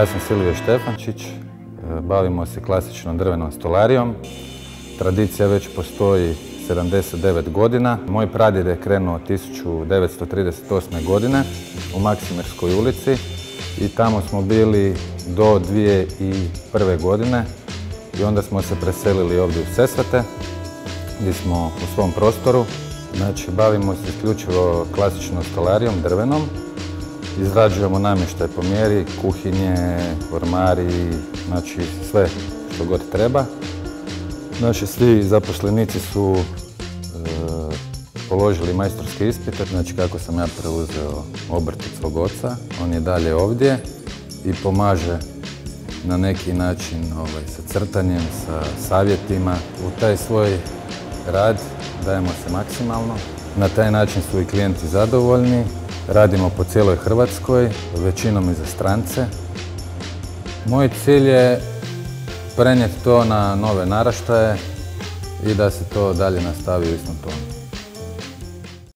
Ja sam Silvije Štefančić, bavimo se klasičnom drvenom stolarijom. Tradicija već postoji 79 godina. Moj pradjed je krenuo 1938. godine u Maksimirskoj ulici i tamo smo bili do 2001. godine i onda smo se preselili ovdje u Sesvete gdje smo u svom prostoru. Znači, bavimo se isključivo klasičnom stolarijom, drvenom. Izrađujemo namještaj po mjeri, kuhinje, ormari, znači sve što god treba. Naši svi zaposlenici su položili majstorske ispite, znači kako sam ja preuzeo obrt od svog oca. On je dalje ovdje i pomaže na neki način sa crtanjem, sa savjetima. U taj svoj rad dajemo se maksimalno. Na taj način su i klijenti zadovoljni. Radimo po cijeloj Hrvatskoj, većinom i za strance. Moj cilj je prenijeti to na nove naraštaje i da se to dalje nastavi u istom tonu.